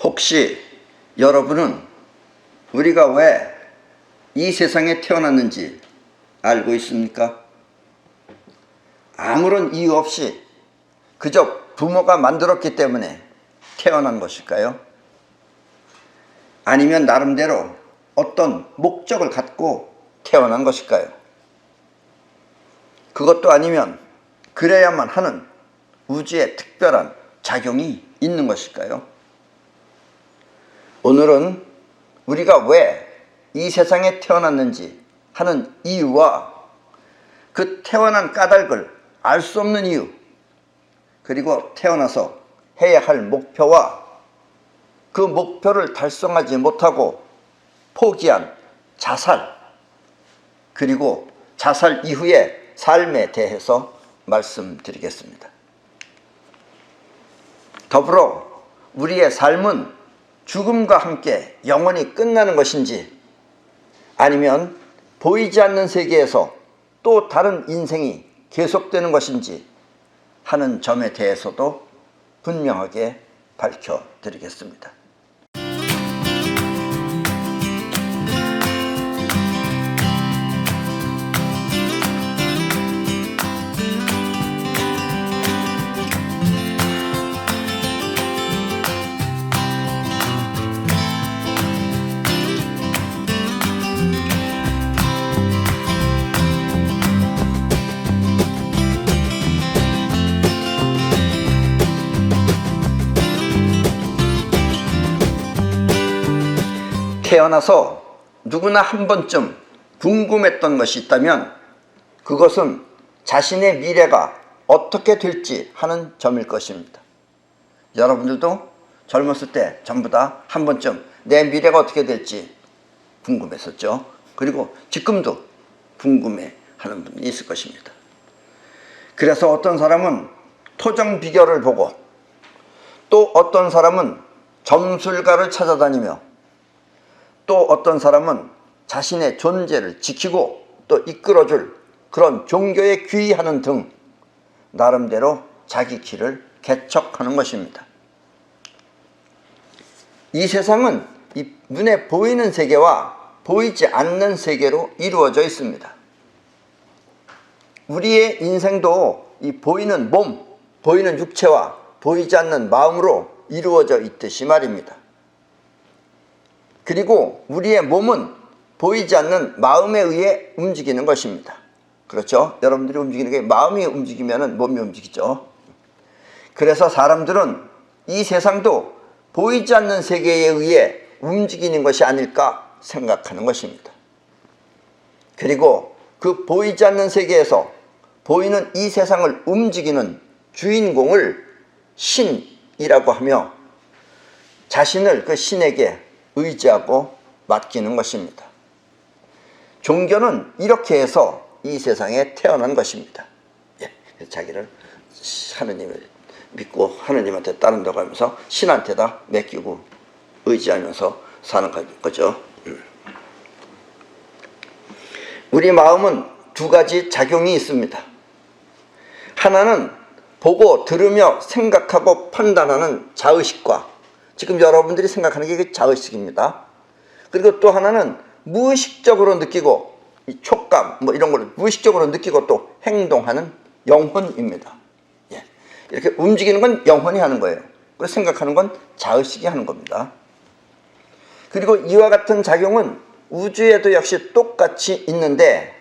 혹시 여러분은 우리가 왜 이 세상에 태어났는지 알고 있습니까? 아무런 이유 없이 그저 부모가 만들었기 때문에 태어난 것일까요? 아니면 나름대로 어떤 목적을 갖고 태어난 것일까요? 그것도 아니면 그래야만 하는 우주의 특별한 작용이 있는 것일까요? 오늘은 우리가 왜 이 세상에 태어났는지 하는 이유와 그 태어난 까닭을 알 수 없는 이유, 그리고 태어나서 해야 할 목표와 그 목표를 달성하지 못하고 포기한 자살, 그리고 자살 이후의 삶에 대해서 말씀드리겠습니다. 더불어 우리의 삶은 죽음과 함께 영원히 끝나는 것인지 아니면 보이지 않는 세계에서 또 다른 인생이 계속되는 것인지 하는 점에 대해서도 분명하게 밝혀드리겠습니다. 태어나서 누구나 한 번쯤 궁금했던 것이 있다면 그것은 자신의 미래가 어떻게 될지 하는 점일 것입니다. 여러분들도 젊었을 때 전부 다 한 번쯤 내 미래가 어떻게 될지 궁금했었죠. 그리고 지금도 궁금해하는 분이 있을 것입니다. 그래서 어떤 사람은 토정 비결을 보고 또 어떤 사람은 점술가를 찾아다니며 또 어떤 사람은 자신의 존재를 지키고 또 이끌어줄 그런 종교에 귀의하는 등 나름대로 자기 길을 개척하는 것입니다. 이 세상은 이 눈에 보이는 세계와 보이지 않는 세계로 이루어져 있습니다. 우리의 인생도 이 보이는 몸, 보이는 육체와 보이지 않는 마음으로 이루어져 있듯이 말입니다. 그리고 우리의 몸은 보이지 않는 마음에 의해 움직이는 것입니다. 그렇죠? 여러분들이 움직이는 게 마음이 움직이면 몸이 움직이죠. 그래서 사람들은 이 세상도 보이지 않는 세계에 의해 움직이는 것이 아닐까 생각하는 것입니다. 그리고 그 보이지 않는 세계에서 보이는 이 세상을 움직이는 주인공을 신이라고 하며 자신을 그 신에게 의지하고 맡기는 것입니다. 종교는 이렇게 해서 이 세상에 태어난 것입니다. 자기를 하느님을 믿고 하느님한테 따른다고 하면서 신한테다 맡기고 의지하면서 사는 거죠. 우리 마음은 두 가지 작용이 있습니다. 하나는 보고 들으며 생각하고 판단하는 자의식과 지금 여러분들이 생각하는 게 자의식입니다. 그리고 또 하나는 무의식적으로 느끼고 이 촉감 이런 걸 무의식적으로 느끼고 또 행동하는 영혼입니다. 이렇게 움직이는 건 영혼이 하는 거예요. 그리고 생각하는 건 자의식이 하는 겁니다. 그리고 이와 같은 작용은 우주에도 역시 똑같이 있는데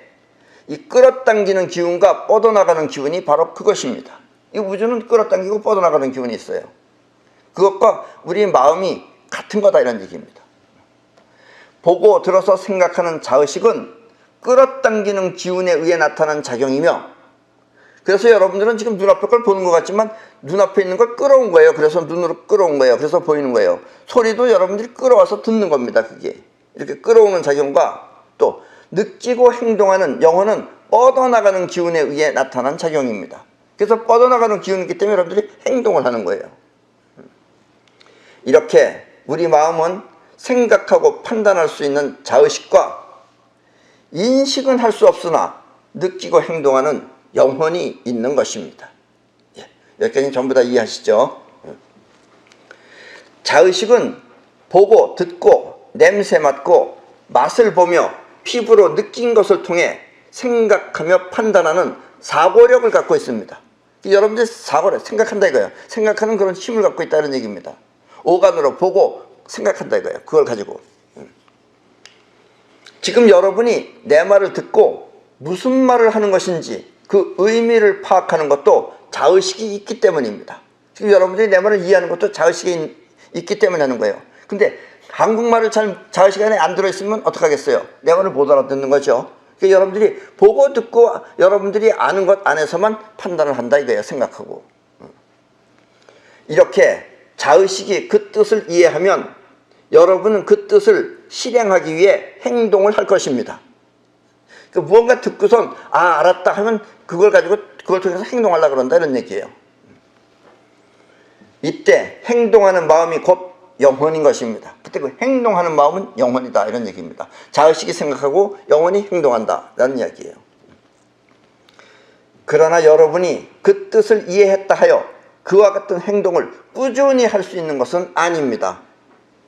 이 끌어당기는 기운과 뻗어나가는 기운이 바로 그것입니다. 이 우주는 끌어당기고 뻗어나가는 기운이 있어요. 그것과 우리 마음이 같은 거다 이런 얘기입니다. 보고 들어서 생각하는 자의식은 끌어당기는 기운에 의해 나타난 작용이며 그래서 여러분들은 지금 눈앞에 걸 보는 것 같지만 눈앞에 있는 걸 끌어온 거예요. 그래서 눈으로 끌어온 거예요. 그래서 보이는 거예요. 소리도 여러분들이 끌어와서 듣는 겁니다. 그게 이렇게 끌어오는 작용과 또 느끼고 행동하는 영혼은 뻗어나가는 기운에 의해 나타난 작용입니다. 그래서 뻗어나가는 기운이기 때문에 여러분들이 행동을 하는 거예요. 이렇게 우리 마음은 생각하고 판단할 수 있는 자의식과 인식은 할 수 없으나 느끼고 행동하는 영혼이 있는 것입니다. 여기까지 전부 다 이해하시죠? 자의식은 보고 듣고 냄새 맡고 맛을 보며 피부로 느낀 것을 통해 생각하며 판단하는 사고력을 갖고 있습니다. 여러분들이 사고력, 생각한다 이거예요. 생각하는 그런 힘을 갖고 있다는 얘기입니다. 오감으로 보고 생각한다 이거예요. 그걸 가지고. 지금 여러분이 내 말을 듣고 무슨 말을 하는 것인지 그 의미를 파악하는 것도 자의식이 있기 때문입니다. 지금 여러분들이 내 말을 이해하는 것도 자의식이 있기 때문에 하는 거예요. 근데 한국말을 자의식 안에 안 들어있으면 어떡하겠어요? 내 말을 못 알아듣는 거죠. 그러니까 여러분들이 보고 듣고 여러분들이 아는 것 안에서만 판단을 한다 이거예요. 생각하고. 이렇게 자의식이 그 뜻을 이해하면 여러분은 그 뜻을 실행하기 위해 행동을 할 것입니다. 그러니까 무언가 듣고선 알았다 하면 그걸 가지고 그걸 통해서 행동하려고 그런다 이런 얘기예요. 이때 행동하는 마음이 곧 영혼인 것입니다. 그때 그 행동하는 마음은 영혼이다 이런 얘기입니다. 자의식이 생각하고 영혼이 행동한다 라는 이야기예요. 그러나 여러분이 그 뜻을 이해했다 하여 그와 같은 행동을 꾸준히 할 수 있는 것은 아닙니다.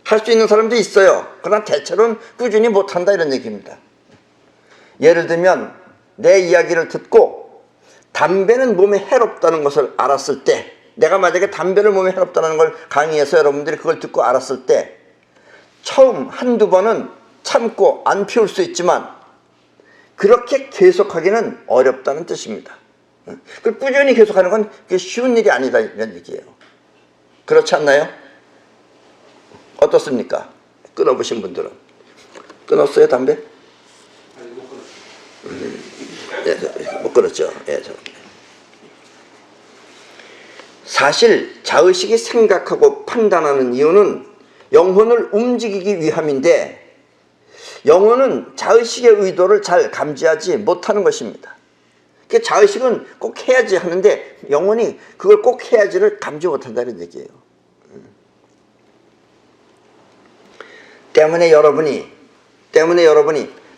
할 수 있는 사람도 있어요. 그러나 대체로는 꾸준히 못한다 이런 얘기입니다. 예를 들면 내 이야기를 듣고 담배는 몸에 해롭다는 것을 알았을 때, 내가 만약에 담배를 몸에 해롭다는 걸 강의해서 여러분들이 그걸 듣고 알았을 때 처음 한두 번은 참고 안 피울 수 있지만 그렇게 계속하기는 어렵다는 뜻입니다. 그걸 꾸준히 계속하는 건 그게 쉬운 일이 아니다 이런 얘기예요. 그렇지 않나요? 어떻습니까? 끊어보신 분들은. 끊었어요 담배? 아니 못 끊었어요. 예, 못 끊었죠. 예, 사실 자의식이 생각하고 판단하는 이유는 영혼을 움직이기 위함인데 영혼은 자의식의 의도를 잘 감지하지 못하는 것입니다. 그러니까 자의식은 꼭 해야지 하는데 영혼이 그걸 꼭 해야지를 감지 못한다는 얘기예요. 때문에 여러분이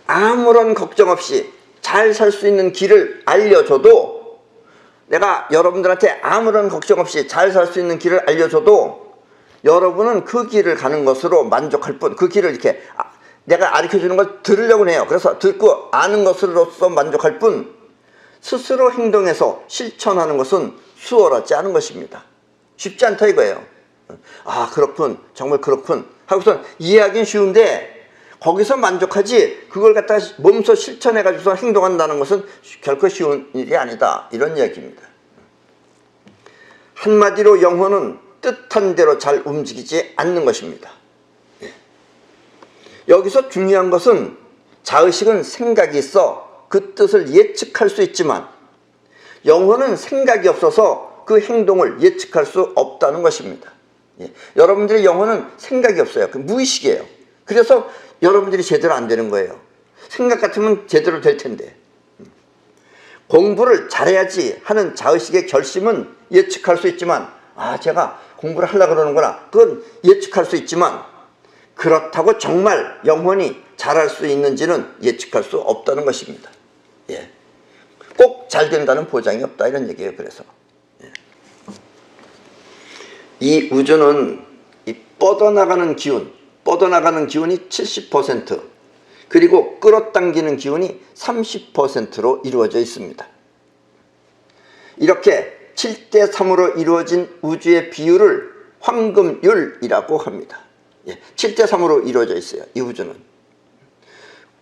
아무런 걱정 없이 잘 살 수 있는 길을 알려줘도, 내가 여러분들한테 아무런 걱정 없이 잘 살 수 있는 길을 알려줘도 여러분은 그 길을 가는 것으로 만족할 뿐, 그 길을 이렇게 내가 가르쳐주는 걸 들으려고 해요. 그래서 듣고 아는 것으로서 만족할 뿐 스스로 행동해서 실천하는 것은 수월하지 않은 것입니다. 쉽지 않다 이거예요. 그렇군, 정말 그렇군 하고서 이해하기는 쉬운데 거기서 만족하지 그걸 갖다가 몸소 실천해가지고서 행동한다는 것은 결코 쉬운 일이 아니다 이런 이야기입니다. 한마디로 영혼은 뜻한 대로 잘 움직이지 않는 것입니다. 여기서 중요한 것은 자의식은 생각이 있어 그 뜻을 예측할 수 있지만 영혼은 생각이 없어서 그 행동을 예측할 수 없다는 것입니다. 여러분들의 영혼은 생각이 없어요. 무의식이에요. 그래서 여러분들이 제대로 안 되는 거예요. 생각 같으면 제대로 될 텐데. 공부를 잘해야지 하는 자의식의 결심은 예측할 수 있지만 제가 공부를 하려고 그러는구나, 그건 예측할 수 있지만 그렇다고 정말 영혼이 잘할 수 있는지는 예측할 수 없다는 것입니다. 꼭 잘 된다는 보장이 없다 이런 얘기예요. 그래서 이 우주는 이 뻗어나가는 기운이 70%, 그리고 끌어당기는 기운이 30%로 이루어져 있습니다. 이렇게 7대3으로 이루어진 우주의 비율을 황금율이라고 합니다. 7대3으로 이루어져 있어요. 이 우주는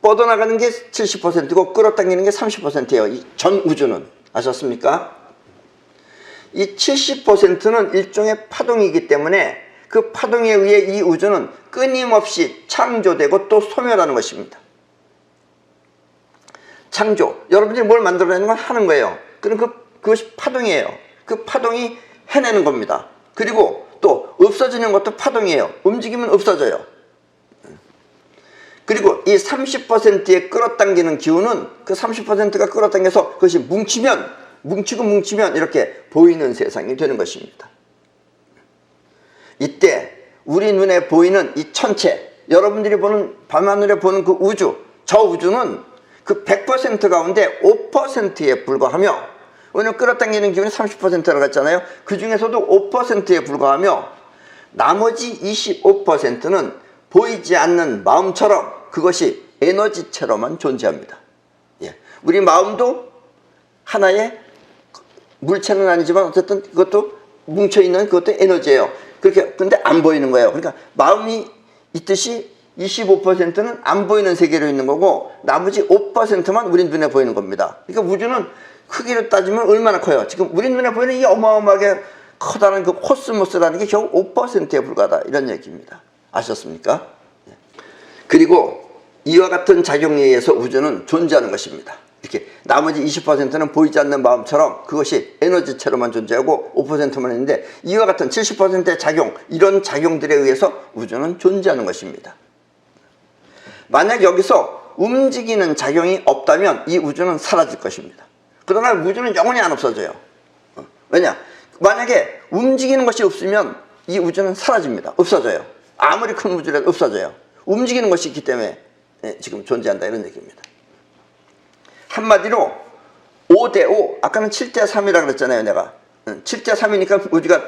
뻗어나가는 게 70%고 끌어당기는 게 30%예요. 이 전 우주는. 아셨습니까? 이 70%는 일종의 파동이기 때문에 그 파동에 의해 이 우주는 끊임없이 창조되고 또 소멸하는 것입니다. 창조, 여러분들이 뭘 만들어내는 건 하는 거예요. 그럼 그것이 파동이에요. 그 파동이 해내는 겁니다. 그리고 또 없어지는 것도 파동이에요. 움직이면 없어져요. 그리고 이 30%의 끌어당기는 기운은 그 30%가 끌어당겨서 그것이 뭉치면 이렇게 보이는 세상이 되는 것입니다. 이때 우리 눈에 보이는 이 천체, 여러분들이 보는 밤하늘에 보는 그 우주, 저 우주는 그 100% 가운데 5%에 불과하며, 오늘 끌어당기는 기운이 30%라고 했잖아요. 그 중에서도 5%에 불과하며 나머지 25%는 보이지 않는 마음처럼 그것이 에너지체로만 존재합니다. 예. 우리 마음도 하나의 물체는 아니지만 어쨌든 그것도 뭉쳐있는 그것도 에너지예요. 그렇게, 근데 안 보이는 거예요. 그러니까 마음이 있듯이 25%는 안 보이는 세계로 있는 거고 나머지 5%만 우리 눈에 보이는 겁니다. 그러니까 우주는 크기로 따지면 얼마나 커요. 지금 우리 눈에 보이는 이 어마어마하게 커다란 그 코스모스라는 게 겨우 5%에 불과하다 이런 얘기입니다. 아셨습니까? 그리고 이와 같은 작용에 의해서 우주는 존재하는 것입니다. 이렇게 나머지 20%는 보이지 않는 마음처럼 그것이 에너지체로만 존재하고 5%만 있는데 이와 같은 70%의 작용, 이런 작용들에 의해서 우주는 존재하는 것입니다. 만약 여기서 움직이는 작용이 없다면 이 우주는 사라질 것입니다. 그러나 우주는 영원히 안 없어져요. 왜냐? 만약에 움직이는 것이 없으면 이 우주는 사라집니다. 없어져요. 아무리 큰 우주라도 없어져요. 움직이는 것이 있기 때문에 지금 존재한다 이런 얘기입니다. 한마디로 5대5, 아까는 7대3이라고 그랬잖아요. 내가 7대3이니까 우주가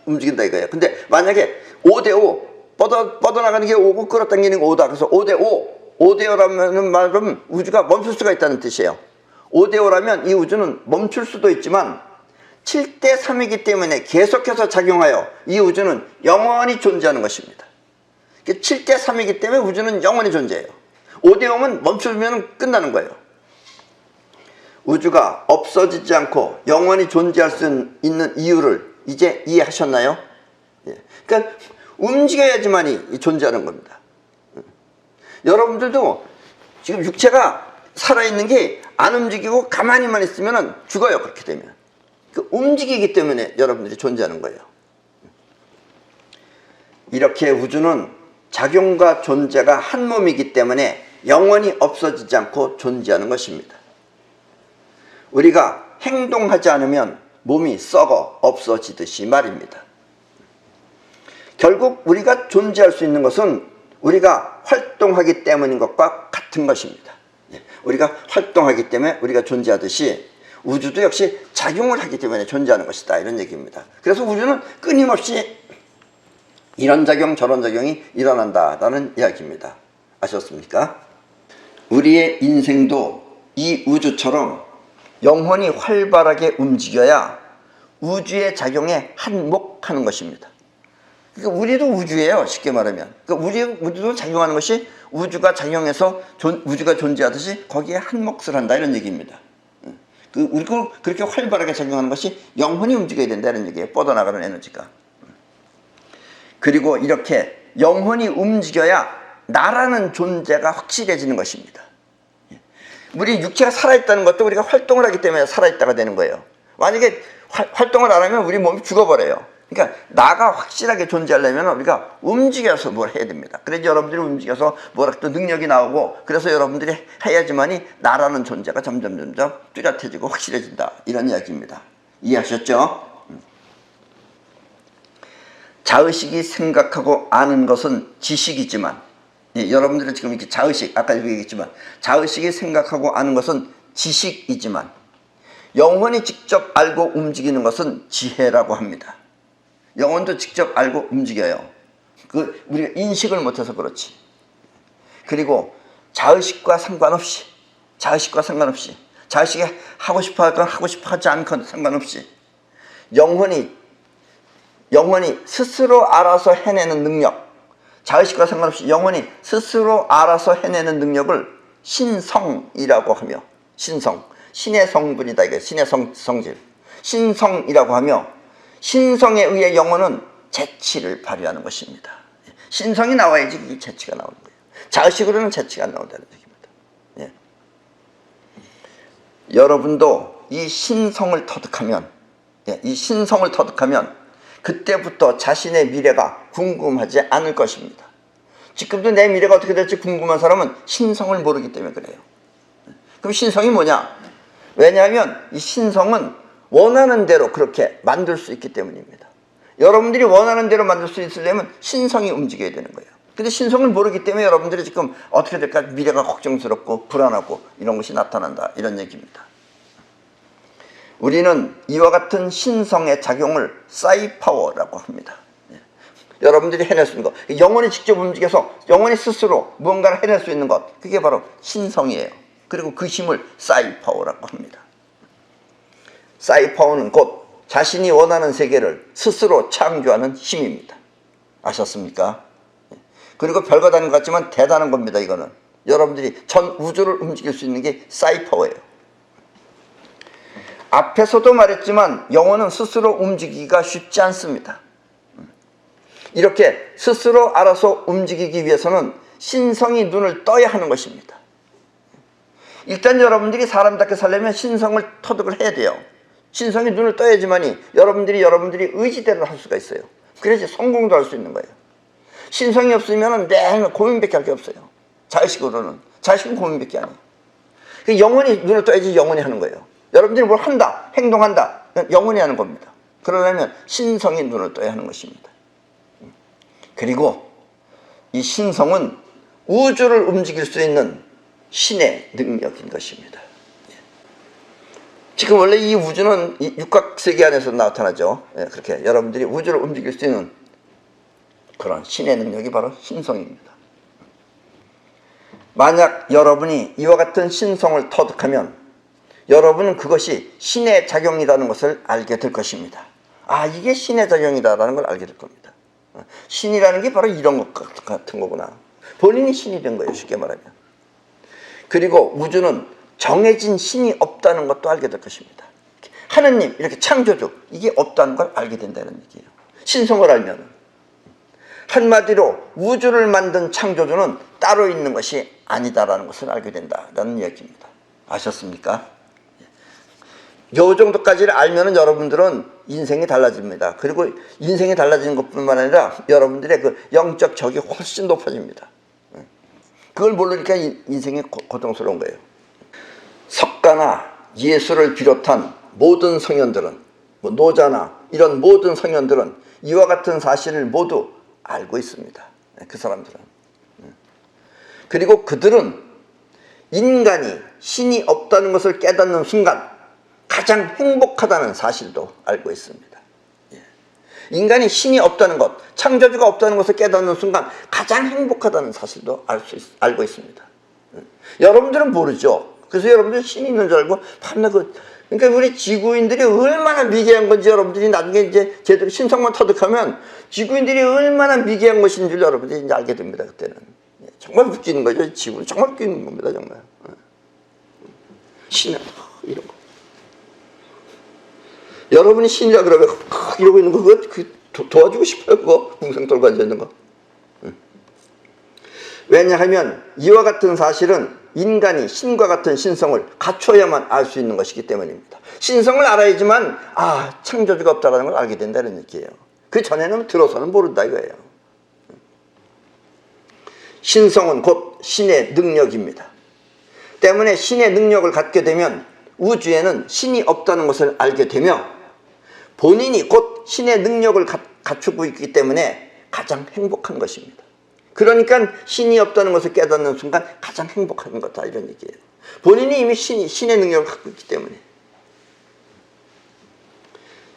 움직인다 이거예요. 근데 만약에 5대5 뻗어나가는 게 5고 끌어당기는 게 5다. 그래서 5대5, 5대5라는 말은 우주가 멈출 수가 있다는 뜻이에요. 5대5라면 이 우주는 멈출 수도 있지만 7대3이기 때문에 계속해서 작용하여 이 우주는 영원히 존재하는 것입니다. 7대3이기 때문에 우주는 영원히 존재해요. 5대5면 멈추면 끝나는 거예요. 우주가 없어지지 않고 영원히 존재할 수 있는 이유를 이제 이해하셨나요? 그러니까 움직여야지만이 존재하는 겁니다. 여러분들도 지금 육체가 살아있는 게 안 움직이고 가만히만 있으면 죽어요. 그렇게 되면 움직이기 때문에 여러분들이 존재하는 거예요. 이렇게 우주는 작용과 존재가 한 몸이기 때문에 영원히 없어지지 않고 존재하는 것입니다. 우리가 행동하지 않으면 몸이 썩어 없어지듯이 말입니다. 결국 우리가 존재할 수 있는 것은 우리가 활동하기 때문인 것과 같은 것입니다. 우리가 활동하기 때문에 우리가 존재하듯이 우주도 역시 작용을 하기 때문에 존재하는 것이다 이런 얘기입니다. 그래서 우주는 끊임없이 이런 작용 저런 작용이 일어난다라는 이야기입니다. 아셨습니까? 우리의 인생도 이 우주처럼 영혼이 활발하게 움직여야 우주의 작용에 한몫하는 것입니다. 그러니까 우리도 우주예요. 쉽게 말하면. 그러니까 우주도 작용하는 것이 우주가 작용해서 우주가 존재하듯이 거기에 한몫을 한다 이런 얘기입니다. 우리가 그렇게 활발하게 작용하는 것이 영혼이 움직여야 된다는 얘기예요. 뻗어나가는 에너지가. 그리고 이렇게 영혼이 움직여야 나라는 존재가 확실해지는 것입니다. 우리 육체가 살아있다는 것도 우리가 활동을 하기 때문에 살아있다가 되는 거예요. 만약에 활동을 안 하면 우리 몸이 죽어버려요. 그러니까 나가 확실하게 존재하려면 우리가 움직여서 뭘 해야 됩니다. 그래서 여러분들이 움직여서 뭐라 또 능력이 나오고 그래서 여러분들이 해야지만이 나라는 존재가 점점 뚜렷해지고 확실해진다 이런 이야기입니다. 이해하셨죠? 자의식이 생각하고 아는 것은 지식이지만 여러분들은 지금 이렇게 자의식, 아까 얘기했지만 자의식이 생각하고 아는 것은 지식이지만 영혼이 직접 알고 움직이는 것은 지혜라고 합니다. 영혼도 직접 알고 움직여요. 우리가 인식을 못해서 그렇지. 그리고 자의식과 상관없이 자의식이 하고 싶어 하건 하고 싶어 하지 않건 상관없이 영혼이 스스로 알아서 해내는 능력, 자의식과 상관없이 영혼이 스스로 알아서 해내는 능력을 신성이라고 하며, 신의 성분이다 이게 신의 성질, 신성이라고 하며 신성에 의해 영혼은 재치를 발휘하는 것입니다. 신성이 나와야지 이 재치가 나오는 거예요. 자의식으로는 재치가 안 나온다는 얘기입니다. 예. 여러분도 이 신성을 터득하면 그때부터 자신의 미래가 궁금하지 않을 것입니다. 지금도 내 미래가 어떻게 될지 궁금한 사람은 신성을 모르기 때문에 그래요. 그럼 신성이 뭐냐? 왜냐하면 이 신성은 원하는 대로 그렇게 만들 수 있기 때문입니다. 여러분들이 원하는 대로 만들 수 있으려면 신성이 움직여야 되는 거예요. 근데 신성을 모르기 때문에 여러분들이 지금 어떻게 될까 미래가 걱정스럽고 불안하고 이런 것이 나타난다 이런 얘기입니다. 우리는 이와 같은 신성의 작용을 사이파워라고 합니다. 여러분들이 해낼 수 있는 것, 영혼이 직접 움직여서 영혼이 스스로 무언가를 해낼 수 있는 것, 그게 바로 신성이에요. 그리고 그 힘을 사이파워라고 합니다. 사이파워는 곧 자신이 원하는 세계를 스스로 창조하는 힘입니다. 아셨습니까? 그리고 별거 아닌 것 같지만 대단한 겁니다. 이거는 여러분들이 전 우주를 움직일 수 있는 게 사이파워예요. 앞에서도 말했지만 영혼은 스스로 움직이기가 쉽지 않습니다. 이렇게 스스로 알아서 움직이기 위해서는 신성이 눈을 떠야 하는 것입니다. 일단 여러분들이 사람답게 살려면 신성을 터득을 해야 돼요. 신성이 눈을 떠야지만이 여러분들이 의지대로 할 수가 있어요. 그래야지 성공도 할 수 있는 거예요. 신성이 없으면 매일 고민밖에 할 게 없어요. 자의식으로는. 자의식은 고민밖에 안 해요. 영혼이 눈을 떠야지 영혼이 하는 거예요. 여러분들이 뭘 한다, 행동한다, 영혼이 하는 겁니다. 그러려면 신성이 눈을 떠야 하는 것입니다. 그리고 이 신성은 우주를 움직일 수 있는 신의 능력인 것입니다. 지금 원래 이 우주는 이 육각세계 안에서 나타나죠. 그렇게 여러분들이 우주를 움직일 수 있는 그런 신의 능력이 바로 신성입니다. 만약 여러분이 이와 같은 신성을 터득하면 여러분은 그것이 신의 작용이라는 것을 알게 될 것입니다. 아, 이게 신의 작용이다라는 걸 알게 될 겁니다. 신이라는 게 바로 이런 것 같은 거구나. 본인이 신이 된 거예요, 쉽게 말하면. 그리고 우주는 정해진 신이 없다는 것도 알게 될 것입니다. 하느님, 이렇게 창조주, 이게 없다는 걸 알게 된다는 얘기예요. 신성을 알면. 한마디로 우주를 만든 창조주는 따로 있는 것이 아니다라는 것을 알게 된다는 얘기입니다. 아셨습니까? 요 정도까지를 알면 여러분들은 인생이 달라집니다. 그리고 인생이 달라지는 것뿐만 아니라 여러분들의 그 영적 적이 훨씬 높아집니다. 그걸 모르니까 인생이 고통스러운 거예요. 석가나 예수를 비롯한 모든 성현들은, 노자나 이런 모든 성현들은 이와 같은 사실을 모두 알고 있습니다. 그 사람들은. 그리고 그들은 인간이 신이 없다는 것을 깨닫는 순간 가장 행복하다는 사실도 알고 있습니다. 인간이 신이 없다는 것, 창조주가 없다는 것을 깨닫는 순간 가장 행복하다는 사실도 알고 있습니다. 여러분들은 모르죠. 그래서 여러분들은 신이 있는 줄 알고 밤낮 그러니까 우리 지구인들이 얼마나 미개한 건지 여러분들이 나중에 이제 제대로 신성만 터득하면 지구인들이 얼마나 미개한 것인 줄 여러분들이 이제 알게 됩니다. 그때는. 정말 웃기는 거죠. 지구는 정말 웃기는 겁니다. 정말. 신은 이런 거. 여러분이 신이라 그러면 이러고 있는 거 그거 도와주고 싶어요. 그거 웅성 떨고 앉아있는 거. 왜냐하면 이와 같은 사실은 인간이 신과 같은 신성을 갖춰야만 알 수 있는 것이기 때문입니다. 신성을 알아야지만 창조주가 없다는 걸 알게 된다는 얘기예요. 그 전에는 들어서는 모른다 이거예요. 신성은 곧 신의 능력입니다. 때문에 신의 능력을 갖게 되면 우주에는 신이 없다는 것을 알게 되며 본인이 곧 신의 능력을 갖추고 있기 때문에 가장 행복한 것입니다. 그러니까 신이 없다는 것을 깨닫는 순간 가장 행복한 거다 이런 얘기예요. 본인이 이미 신의 능력을 갖고 있기 때문에.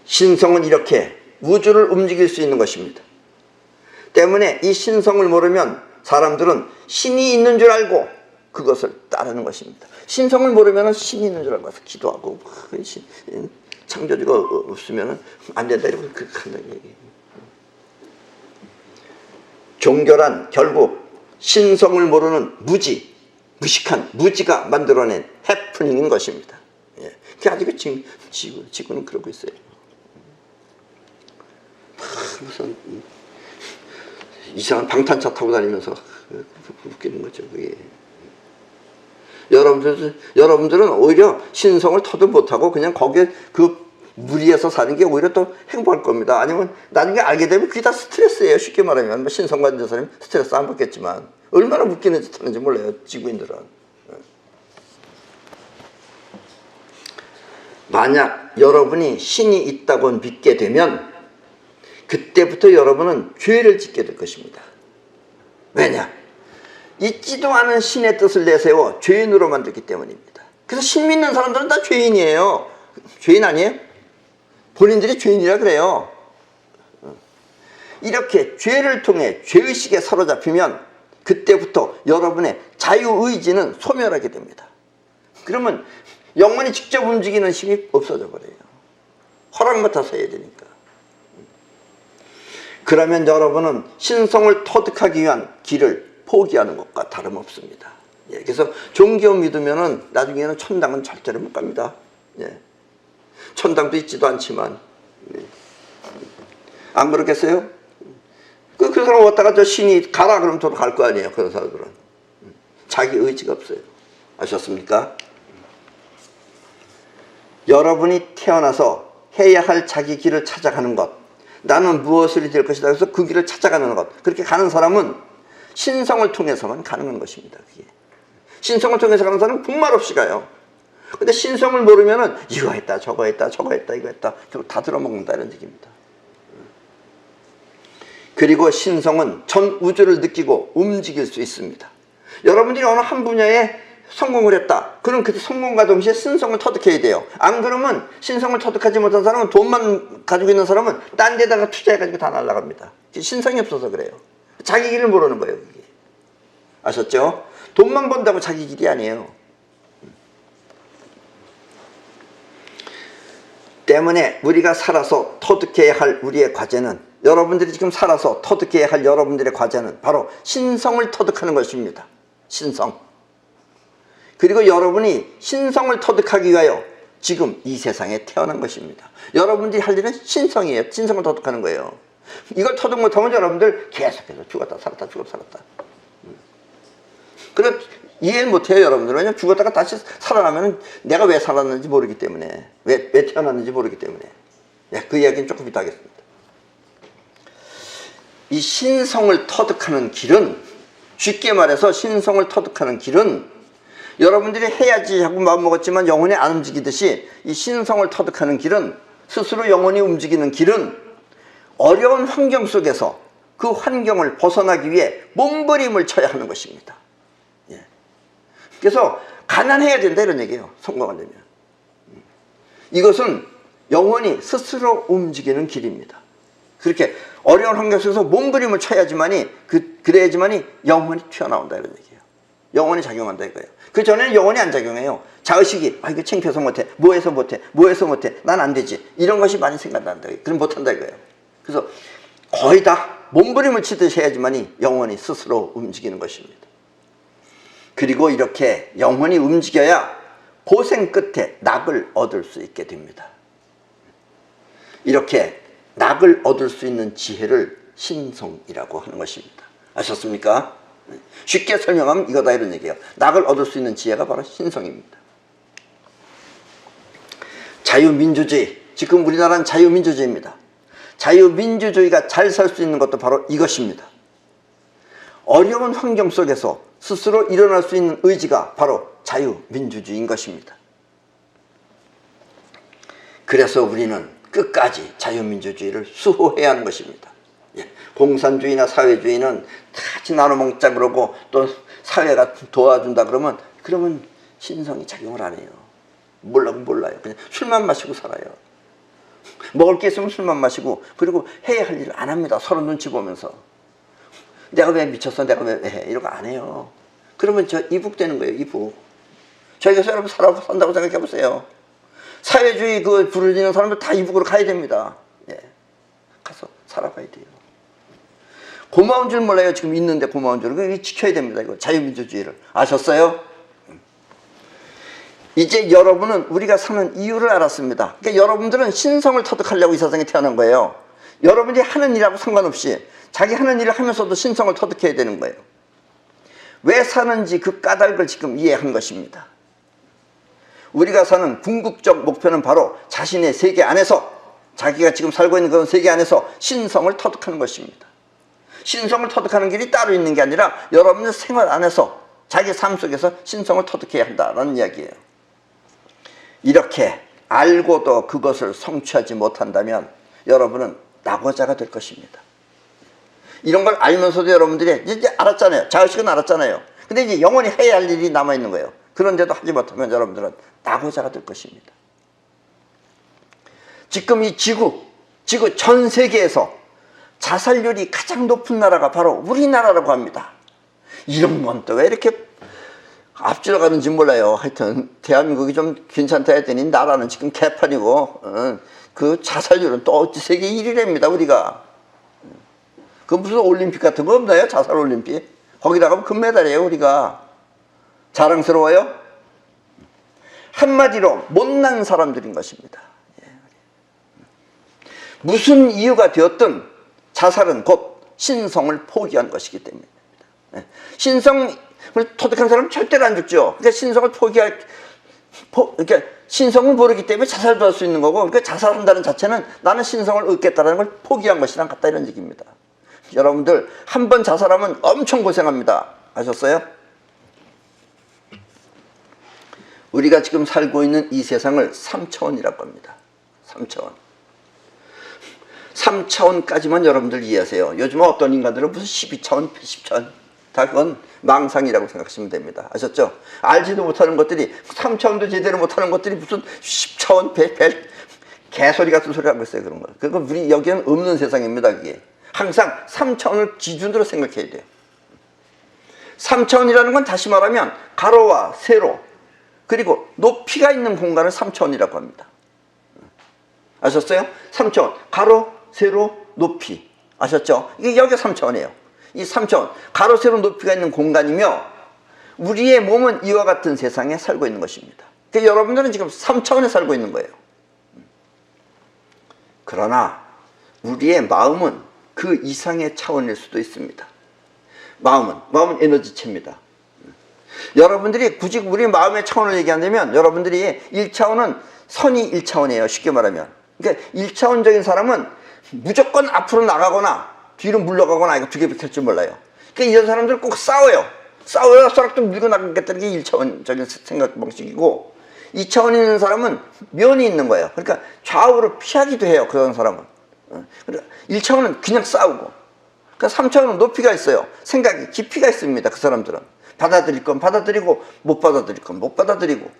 신성은 이렇게 우주를 움직일 수 있는 것입니다. 때문에 이 신성을 모르면 사람들은 신이 있는 줄 알고 그것을 따르는 것입니다. 신성을 모르면 신이 있는 줄 알고 기도하고 창조주가 없으면 안 된다 이러고 그렇게 한다는 얘기예요. 종교란 결국 신성을 모르는 무식한 무지가 만들어낸 해프닝인 것입니다. 아직은 지구는 그러고 있어요. 무슨 이상한 방탄차 타고 다니면서 웃기는 거죠. 그게. 여러분들은 오히려 신성을 터득 못하고 그냥 거기에 그 무리에서 사는 게 오히려 더 행복할 겁니다. 아니면 나중에 알게 되면 그게 다 스트레스예요. 쉽게 말하면 신성 가진 사람이 스트레스 안 받겠지만 얼마나 웃기는 짓 하는지 몰라요. 지구인들은. 만약 여러분이 신이 있다고 믿게 되면 그때부터 여러분은 죄를 짓게 될 것입니다. 왜냐? 있지도 않은 신의 뜻을 내세워 죄인으로 만들기 때문입니다. 그래서 신 믿는 사람들은 다 죄인이에요. 죄인 아니에요? 본인들이 죄인이라 그래요. 이렇게 죄를 통해 죄의식에 사로잡히면 그때부터 여러분의 자유의지는 소멸하게 됩니다. 그러면 영혼이 직접 움직이는 힘이 없어져 버려요. 허락 맡아서 해야 되니까. 그러면 여러분은 신성을 터득하기 위한 길을 포기하는 것과 다름없습니다. 예, 그래서 종교 믿으면은 나중에는 천당은 절대로 못 갑니다. 예. 천당도 있지도 않지만. 예. 안 그렇겠어요? 그 사람 왔다가 저 신이 가라 그러면 저도 갈 거 아니에요. 그런 사람들은. 자기 의지가 없어요. 아셨습니까? 여러분이 태어나서 해야 할 자기 길을 찾아가는 것, 나는 무엇을 될 것이다 그래서 그 길을 찾아가는 것, 그렇게 가는 사람은 신성을 통해서만 가능한 것입니다. 그게. 신성을 통해서 가는 사람은 국말 없이 가요. 근데 신성을 모르면은 이거 했다 저거 했다 저거 했다 이거 했다 결국 다 들어먹는다 이런 얘기입니다. 그리고 신성은 전 우주를 느끼고 움직일 수 있습니다. 여러분들이 어느 한 분야에 성공을 했다. 그럼 그 성공과 동시에 신성을 터득해야 돼요. 안 그러면 신성을 터득하지 못한 사람은, 돈만 가지고 있는 사람은 딴 데다가 투자해가지고 다 날아갑니다. 신성이 없어서 그래요. 자기 길을 모르는 거예요. 그게. 아셨죠? 돈만 번다고 자기 길이 아니에요. 때문에 우리가 살아서 터득해야 할 우리의 과제는, 여러분들이 지금 살아서 터득해야 할 여러분들의 과제는 바로 신성을 터득하는 것입니다. 신성. 그리고 여러분이 신성을 터득하기 위하여 지금 이 세상에 태어난 것입니다. 여러분들이 할 일은 신성이에요. 신성을 터득하는 거예요. 이걸 터득 못하면 여러분들 계속해서 죽었다 살았다 죽었다 살았다. 그래 이해를 못해요. 여러분들은. 왜냐면 죽었다가 다시 살아나면 내가 왜 살았는지 모르기 때문에, 왜 태어났는지 모르기 때문에. 네, 그 이야기는 조금 이따 하겠습니다. 이 신성을 터득하는 길은, 쉽게 말해서 신성을 터득하는 길은 여러분들이 해야지 하고 마음먹었지만 영혼이 안 움직이듯이, 이 신성을 터득하는 길은, 스스로 영혼이 움직이는 길은 어려운 환경 속에서 그 환경을 벗어나기 위해 몸부림을 쳐야 하는 것입니다. 예. 그래서 가난해야 된다 이런 얘기예요. 성공하려면. 이것은 영혼이 스스로 움직이는 길입니다. 그렇게 어려운 환경 속에서 몸부림을 쳐야지만이, 그래야지만이 영혼이 튀어나온다 이런 얘기예요. 영혼이 작용한다 이거예요. 그 전에는 영혼이 안 작용해요. 자의식이 이거 창피해서 못해, 뭐해서 못해, 뭐해서 못해, 난 안 되지, 이런 것이 많이 생각난다. 그럼 못한다 이거예요. 그래서 거의 다 몸부림을 치듯이 해야지만이 영혼이 스스로 움직이는 것입니다. 그리고 이렇게 영혼이 움직여야 고생 끝에 낙을 얻을 수 있게 됩니다. 이렇게 낙을 얻을 수 있는 지혜를 신성이라고 하는 것입니다. 아셨습니까? 쉽게 설명하면 이거다 이런 얘기예요. 낙을 얻을 수 있는 지혜가 바로 신성입니다. 자유민주주의, 지금 우리나라는 자유민주주의입니다. 자유민주주의가 잘 살 수 있는 것도 바로 이것입니다. 어려운 환경 속에서 스스로 일어날 수 있는 의지가 바로 자유민주주의인 것입니다. 그래서 우리는 끝까지 자유민주주의를 수호해야 하는 것입니다. 공산주의나 사회주의는 같이 나눠 먹자 그러고 또 사회가 도와준다 그러면 신성이 작용을 안 해요. 몰라요. 그냥 술만 마시고 살아요. 먹을 게 있으면 술만 마시고, 그리고 해야 할 일을 안 합니다. 서로 눈치 보면서. 내가 왜 미쳤어? 내가 왜 해? 이런 거 안 해요. 그러면 저 이북되는 거예요. 이북. 저희가 여러분 산다고 생각해 보세요. 사회주의 그 부르짖는 사람들 다 이북으로 가야 됩니다. 예. 가서 살아봐야 돼요. 고마운 줄 몰라요. 지금 있는데 고마운 줄. 이거 지켜야 됩니다. 이거 자유민주주의를. 아셨어요? 이제 여러분은 우리가 사는 이유를 알았습니다. 그러니까 여러분들은 신성을 터득하려고 이 세상에 태어난 거예요. 여러분이 하는 일하고 상관없이 자기 하는 일을 하면서도 신성을 터득해야 되는 거예요. 왜 사는지 그 까닭을 지금 이해한 것입니다. 우리가 사는 궁극적 목표는 바로 자신의 세계 안에서, 자기가 지금 살고 있는 그런 세계 안에서 신성을 터득하는 것입니다. 신성을 터득하는 길이 따로 있는 게 아니라 여러분의 생활 안에서, 자기 삶 속에서 신성을 터득해야 한다는 이야기예요. 이렇게 알고도 그것을 성취하지 못한다면 여러분은 낙오자가 될 것입니다. 이런 걸 알면서도 여러분들이 이제 알았잖아요. 자의식은 알았잖아요. 근데 이제 영원히 해야 할 일이 남아있는 거예요. 그런데도 하지 못하면 여러분들은 낙오자가 될 것입니다. 지금 이 지구 전 세계에서 자살률이 가장 높은 나라가 바로 우리나라라고 합니다. 이런 건 또 왜 이렇게 앞질러 가는지 몰라요. 하여튼 대한민국이 좀 괜찮다 했더니 나라는 지금 개판이고 그 자살률은 또 세계 1위랍니다. 우리가. 그 무슨 올림픽 같은 거 없나요? 자살 올림픽. 거기다 가면 금메달이에요. 우리가. 자랑스러워요? 한마디로 못난 사람들인 것입니다. 무슨 이유가 되었든 자살은 곧 신성을 포기한 것이기 때문입니다. 신성을 터득한 사람은 절대로 안 죽죠. 그러니까 신성을 그러니까 신성을 모르기 때문에 자살도 할 수 있는 거고, 그러니까 자살한다는 자체는 나는 신성을 얻겠다는 걸 포기한 것이랑 같다, 이런 얘기입니다. 여러분들 한 번 자살하면 엄청 고생합니다. 아셨어요? 우리가 지금 살고 있는 이 세상을 3차원이라고 합니다. 3차원. 3차원까지만 여러분들 이해하세요. 요즘 어떤 인간들은 무슨 12차원, 10차원 다 그건 망상이라고 생각하시면 됩니다. 아셨죠? 알지도 못하는 것들이 3차원도 제대로 못하는 것들이 무슨 10차원, 개소리 같은 소리 하고 있어요. 그런 거. 그건 우리 여기는 없는 세상입니다. 그게. 항상 3차원을 기준으로 생각해야 돼요. 3차원이라는 건 다시 말하면 가로와 세로 그리고 높이가 있는 공간을 3차원이라고 합니다. 아셨어요? 3차원. 가로, 세로, 높이. 아셨죠? 이게 여기가 3차원이에요. 이 3차원. 가로, 세로, 높이가 있는 공간이며 우리의 몸은 이와 같은 세상에 살고 있는 것입니다. 그러니까 여러분들은 지금 3차원에 살고 있는 거예요. 그러나 우리의 마음은 그 이상의 차원일 수도 있습니다. 마음은 에너지체입니다. 여러분들이 굳이 우리 마음의 차원을 얘기한다면 여러분들이 1차원은 선이 1차원이에요. 쉽게 말하면. 그러니까 1차원적인 사람은 무조건 앞으로 나가거나 뒤로 물러가거나 이거 두 개밖에 할 줄 몰라요. 그러니까 이런 사람들은 꼭 싸워요. 싸워야 좀 밀고 나가겠다는 게 1차원적인 생각 방식이고 2차원에 있는 사람은 면이 있는 거예요. 그러니까 좌우로 피하기도 해요. 그런 사람은. 그러니까 1차원은 그냥 싸우고 그러니까 3차원은 높이가 있어요. 생각이 깊이가 있습니다. 그 사람들은. 받아들일 건 받아들이고 못 받아들일 건 못 받아들이고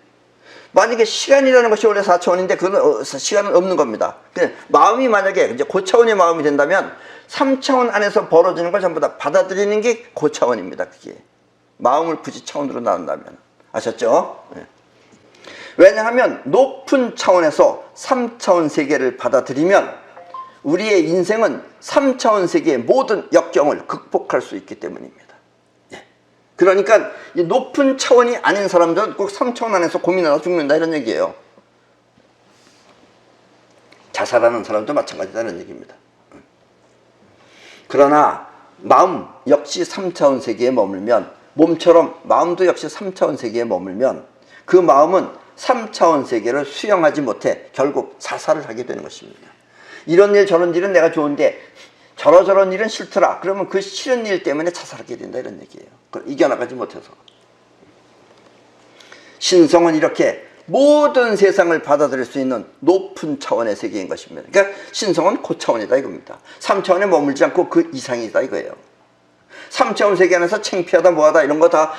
만약에 시간이라는 것이 원래 4차원인데 그건 시간은 없는 겁니다. 마음이 만약에 이제 고차원의 마음이 된다면 3차원 안에서 벌어지는 걸 전부 다 받아들이는 게 고차원입니다. 그게 마음을 굳이 차원으로 나눈다면. 아셨죠? 네. 왜냐하면 높은 차원에서 3차원 세계를 받아들이면 우리의 인생은 3차원 세계의 모든 역경을 극복할 수 있기 때문입니다. 그러니까 이 높은 차원이 아닌 사람들은 꼭 3차원 안에서 고민하다 죽는다 이런 얘기예요. 자살하는 사람도 마찬가지다는 얘기입니다. 그러나 마음 역시 3차원 세계에 머물면 몸처럼 마음도 역시 3차원 세계에 머물면 그 마음은 3차원 세계를 수용하지 못해 결국 자살을 하게 되는 것입니다. 이런 일 저런 일은 내가 좋은데 저런 일은 싫더라. 그러면 그 싫은 일 때문에 자살하게 된다 이런 얘기예요. 그걸 이겨나가지 못해서. 신성은 이렇게 모든 세상을 받아들일 수 있는 높은 차원의 세계인 것입니다. 그러니까 신성은 고차원이다 이겁니다. 3차원에 머물지 않고 그 이상이다 이거예요. 3차원 세계 안에서 창피하다 뭐하다 이런 거 다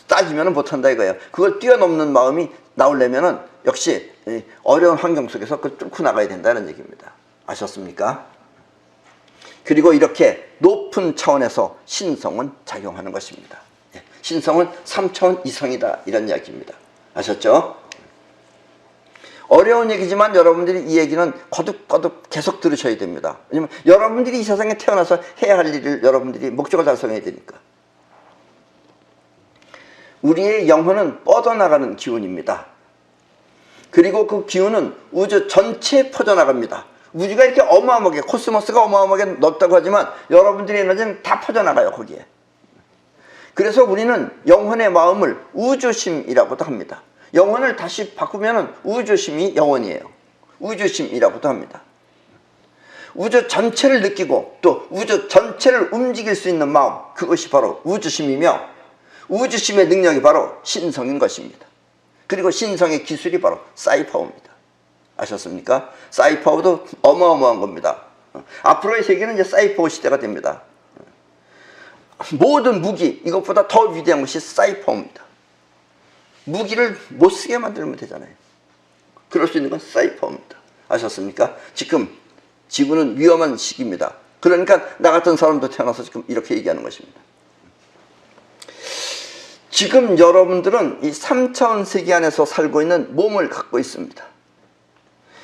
따지면 못한다 이거예요. 그걸 뛰어넘는 마음이 나오려면 역시 어려운 환경 속에서 그걸 뚫고 나가야 된다는 얘기입니다. 아셨습니까? 그리고 이렇게 높은 차원에서 신성은 작용하는 것입니다. 신성은 3차원 이상이다 이런 이야기입니다. 아셨죠? 어려운 얘기지만 여러분들이 이 얘기는 거듭거듭 계속 들으셔야 됩니다. 왜냐면 여러분들이 이 세상에 태어나서 해야 할 일을 여러분들이 목적을 달성해야 되니까. 우리의 영혼은 뻗어나가는 기운입니다. 그리고 그 기운은 우주 전체에 퍼져나갑니다. 우주가 이렇게 어마어마하게 코스모스가 어마어마하게 넓다고 하지만 여러분들의 에너지는 다 퍼져나가요 거기에. 그래서 우리는 영혼의 마음을 우주심이라고도 합니다. 영혼을 다시 바꾸면 우주심이 영혼이에요. 우주심이라고도 합니다. 우주 전체를 느끼고 또 우주 전체를 움직일 수 있는 마음, 그것이 바로 우주심이며 우주심의 능력이 바로 신성인 것입니다. 그리고 신성의 기술이 바로 사이파워입니다. 아셨습니까? 사이파워도 어마어마한 겁니다. 앞으로의 세계는 이제 사이파워 시대가 됩니다. 모든 무기, 이것보다 더 위대한 것이 사이파워입니다. 무기를 못 쓰게 만들면 되잖아요. 그럴 수 있는 건 사이파워입니다. 아셨습니까? 지금 지구는 위험한 시기입니다. 그러니까 나 같은 사람도 태어나서 지금 이렇게 얘기하는 것입니다. 지금 여러분들은 이 3차원 세계 안에서 살고 있는 몸을 갖고 있습니다.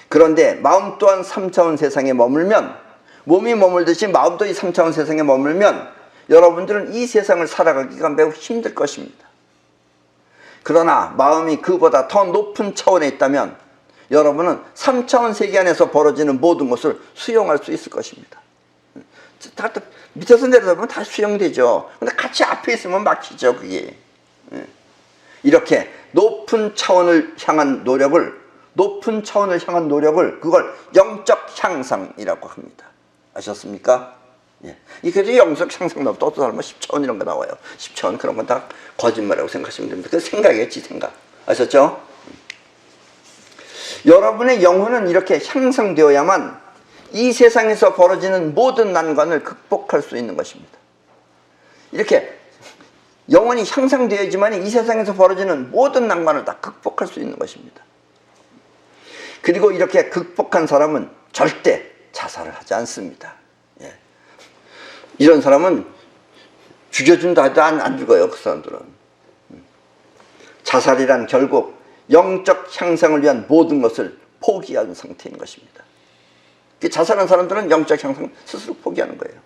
그런데 마음 또한 3차원 세상에 머물면, 몸이 머물듯이 마음도 이 3차원 세상에 머물면 여러분들은 이 세상을 살아가기가 매우 힘들 것입니다. 그러나 마음이 그보다 더 높은 차원에 있다면 여러분은 3차원 세계 안에서 벌어지는 모든 것을 수용할 수 있을 것입니다. 다 밑에서 내려다보면 다 수용되죠. 근데 같이 앞에 있으면 막히죠, 그게. 이렇게 높은 차원을 향한 노력을 그걸 영적 향상이라고 합니다. 아셨습니까? 예. 이게 영적 향상도 또 다른 10차원 이런 거 나와요. 10차원 그런 건 다 거짓말이라고 생각하시면 됩니다. 그 생각이겠지, 생각. 아셨죠? 여러분의 영혼은 이렇게 향상되어야만 이 세상에서 벌어지는 모든 난관을 극복할 수 있는 것입니다. 이렇게 영혼이 향상되어야지만 이 세상에서 벌어지는 모든 난관을 다 극복할 수 있는 것입니다. 그리고 이렇게 극복한 사람은 절대 자살을 하지 않습니다. 예. 이런 사람은 죽여준다 해도 안 죽어요, 그 사람들은. 자살이란 결국 영적 향상을 위한 모든 것을 포기한 상태인 것입니다. 자살한 사람들은 영적 향상 스스로 포기하는 거예요.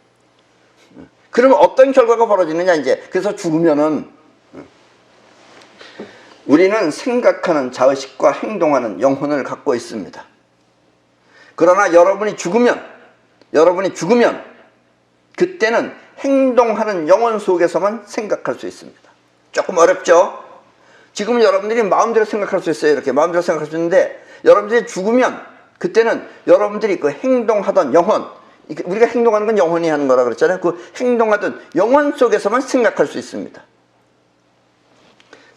그러면 어떤 결과가 벌어지느냐, 이제. 그래서 죽으면은, 우리는 생각하는 자의식과 행동하는 영혼을 갖고 있습니다. 그러나 여러분이 죽으면 그때는 행동하는 영혼 속에서만 생각할 수 있습니다. 조금 어렵죠? 지금 여러분들이 마음대로 생각할 수 있어요. 이렇게 마음대로 생각할 수 있는데, 여러분들이 죽으면 그때는 여러분들이 그 행동하던 영혼, 우리가 행동하는 건 영혼이 하는 거라 그랬잖아요. 그 행동하던 영혼 속에서만 생각할 수 있습니다.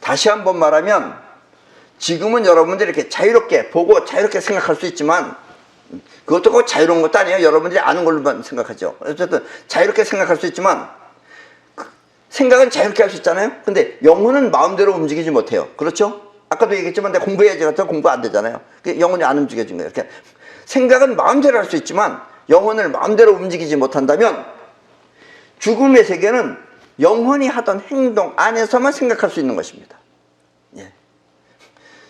다시 한번 말하면, 지금은 여러분들이 이렇게 자유롭게 보고 자유롭게 생각할 수 있지만, 그것도 꼭 자유로운 것도 아니에요. 여러분들이 아는 걸로만 생각하죠. 어쨌든 자유롭게 생각할 수 있지만, 생각은 자유롭게 할 수 있잖아요. 근데 영혼은 마음대로 움직이지 못해요. 그렇죠? 아까도 얘기했지만 내가 공부해야지 같아서 공부 안 되잖아요. 영혼이 안 움직여진 거예요. 이렇게 생각은 마음대로 할 수 있지만 영혼을 마음대로 움직이지 못한다면 죽음의 세계는 영혼이 하던 행동 안에서만 생각할 수 있는 것입니다. 예.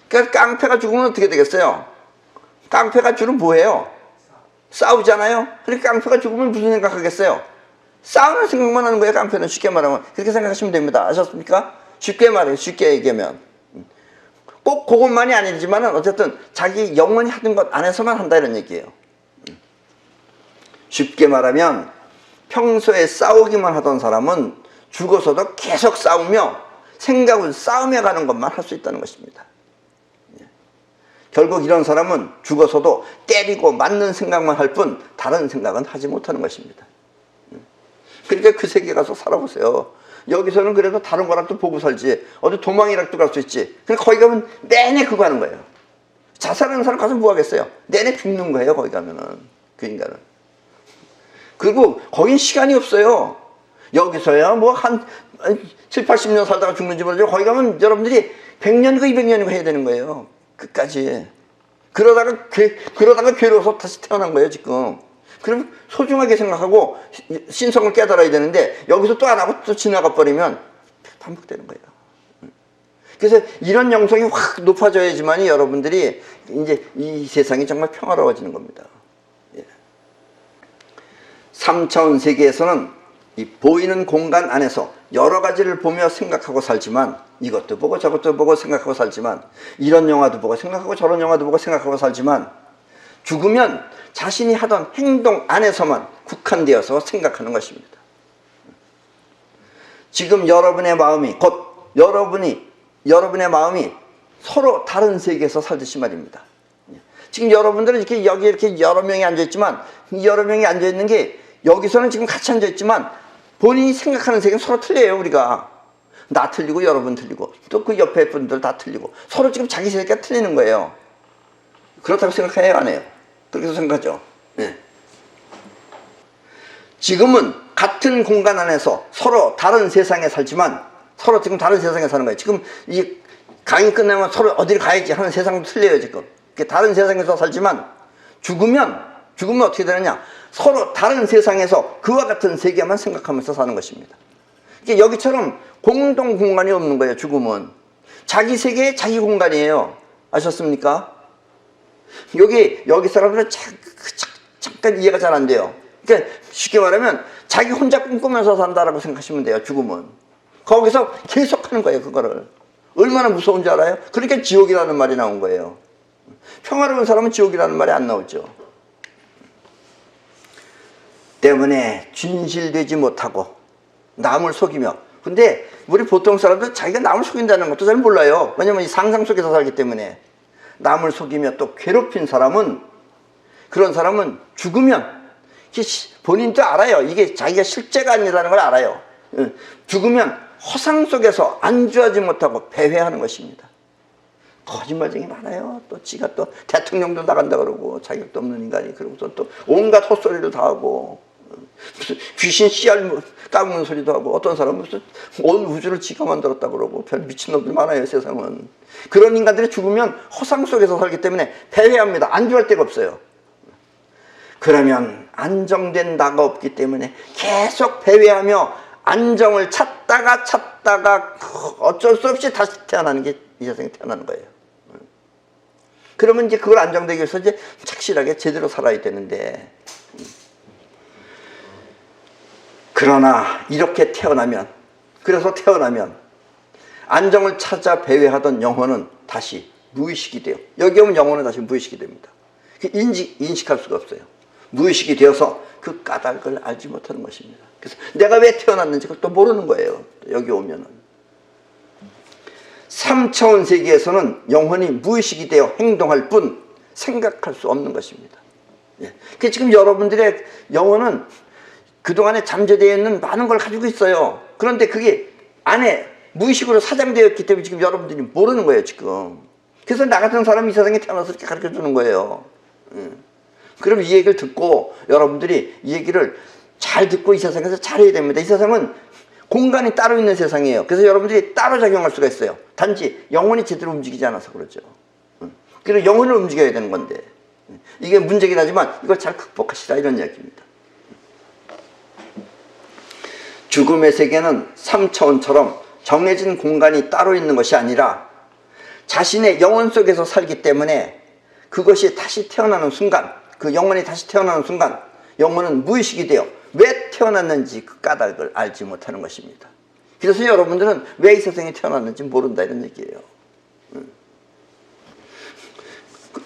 그러니까 깡패가 죽으면 어떻게 되겠어요? 깡패가 주로 뭐해요? 싸우잖아요. 그러니까 깡패가 죽으면 무슨 생각하겠어요? 싸우는 생각만 하는 거예요. 깡패는. 쉽게 말하면 그렇게 생각하시면 됩니다. 아셨습니까? 쉽게 말해요. 쉽게 얘기하면 꼭 그것만이 아니지만 어쨌든 자기 영혼이 하던 것 안에서만 한다, 이런 얘기예요. 쉽게 말하면 평소에 싸우기만 하던 사람은 죽어서도 계속 싸우며 생각을 싸우며 가는 것만 할 수 있다는 것입니다. 결국 이런 사람은 죽어서도 때리고 맞는 생각만 할 뿐 다른 생각은 하지 못하는 것입니다. 그러니까 그 세계에 가서 살아보세요. 여기서는 그래도 다른 거랑 또 보고 살지, 어디 도망이라도 갈 수 있지. 근데 거기 가면 내내 그거 하는 거예요. 자살하는 사람 가서 뭐 하겠어요? 내내 죽는 거예요, 거기 가면은. 그 인간은. 그리고 거긴 시간이 없어요. 여기서야 뭐 한 7, 80년 살다가 죽는지 모르죠. 거기 가면 여러분들이 100년이고 200년이고 해야 되는 거예요. 끝까지. 그러다가 괴로워서 다시 태어난 거예요, 지금. 그럼 소중하게 생각하고 신성을 깨달아야 되는데 여기서 또 안 하고 또 지나가 버리면 반복되는 거예요. 그래서 이런 영성이 확 높아져야지만이 여러분들이 이제 이 세상이 정말 평화로워지는 겁니다. 3차원 세계에서는 이 보이는 공간 안에서 여러 가지를 보며 생각하고 살지만, 이것도 보고 저것도 보고 생각하고 살지만, 이런 영화도 보고 생각하고 저런 영화도 보고 생각하고 살지만, 죽으면 자신이 하던 행동 안에서만 국한되어서 생각하는 것입니다. 지금 여러분의 마음이 여러분의 마음이 서로 다른 세계에서 살듯이 말입니다. 지금 여러분들은 이렇게 여기 이렇게 여러 명이 앉아있지만, 이 여러 명이 앉아있는 게 여기서는 지금 같이 앉아있지만 본인이 생각하는 세계는 서로 틀려요. 우리가 나 틀리고 여러분 틀리고 또 그 옆에 분들 다 틀리고 서로 지금 자기 세계가 틀리는 거예요. 그렇다고 생각해요, 안 해요? 그렇게 생각하죠. 네. 지금은 같은 공간 안에서 서로 다른 세상에 살지만 서로 지금 다른 세상에 사는 거예요. 지금 이 강의 끝나면 서로 어디를 가야지 하는 세상도 틀려요. 지금 다른 세상에서 살지만 죽으면 죽으면 어떻게 되느냐? 서로 다른 세상에서 그와 같은 세계만 생각하면서 사는 것입니다. 그러니까 여기처럼 공동 공간이 없는 거예요. 죽음은 자기 세계에 자기 공간이에요. 아셨습니까? 여기 사람들은 잠깐 이해가 잘 안 돼요. 그러니까 쉽게 말하면 자기 혼자 꿈꾸면서 산다라고 생각하시면 돼요. 죽음은 거기서 계속 하는 거예요. 그거를 얼마나 무서운지 알아요? 그러니까 지옥이라는 말이 나온 거예요. 평화로운 사람은 지옥이라는 말이 안 나오죠. 때문에 진실되지 못하고 남을 속이며, 근데 우리 보통 사람들 자기가 남을 속인다는 것도 잘 몰라요. 왜냐면 이 상상 속에서 살기 때문에. 남을 속이며 또 괴롭힌 사람은, 그런 사람은 죽으면 본인도 알아요. 이게 자기가 실제가 아니라는 걸 알아요. 죽으면 허상 속에서 안주하지 못하고 배회하는 것입니다. 거짓말쟁이 많아요. 또 지가 또 대통령도 나간다 그러고 자격도 없는 인간이, 그러고서 또 온갖 헛소리를 다 하고 무슨 귀신 씨알 까먹는 소리도 하고, 어떤 사람은 무슨 온 우주를 지가 만들었다 그러고 별 미친놈들 많아요. 세상은. 그런 인간들이 죽으면 허상 속에서 살기 때문에 배회합니다. 안주할 데가 없어요. 그러면 안정된 나가 없기 때문에 계속 배회하며 안정을 찾다가 어쩔 수 없이 다시 태어나는 게 이 세상에 태어나는 거예요. 그러면 이제 그걸 안정되기 위해서 이제 착실하게 제대로 살아야 되는데, 그러나 이렇게 태어나면, 그래서 태어나면 안정을 찾아 배회하던 영혼은 다시 무의식이 돼요. 여기 오면 영혼은 다시 무의식이 됩니다. 인식할 수가 없어요. 무의식이 되어서 그 까닭을 알지 못하는 것입니다. 그래서 내가 왜 태어났는지 그걸 또 모르는 거예요. 여기 오면은. 3차원 세계에서는 영혼이 무의식이 되어 행동할 뿐 생각할 수 없는 것입니다. 예. 그러니까 지금 여러분들의 영혼은 그동안에 잠재되어 있는 많은 걸 가지고 있어요. 그런데 그게 안에 무의식으로 사장되어 있기 때문에 지금 여러분들이 모르는 거예요. 지금. 그래서 나 같은 사람이 이 세상에 태어나서 이렇게 가르쳐 주는 거예요. 그럼 이 얘기를 듣고 여러분들이 이 얘기를 잘 듣고 이 세상에서 잘해야 됩니다. 이 세상은 공간이 따로 있는 세상이에요. 그래서 여러분들이 따로 작용할 수가 있어요. 단지 영혼이 제대로 움직이지 않아서 그렇죠. 그래서 영혼을 움직여야 되는 건데, 이게 문제긴 하지만 이걸 잘 극복하시라, 이런 이야기입니다. 죽음의 세계는 3차원처럼 정해진 공간이 따로 있는 것이 아니라 자신의 영혼 속에서 살기 때문에 그것이 다시 태어나는 순간, 그 영혼이 다시 태어나는 순간 영혼은 무의식이 되어 왜 태어났는지 그 까닭을 알지 못하는 것입니다. 그래서 여러분들은 왜 이 세상에 태어났는지 모른다, 이런 얘기예요.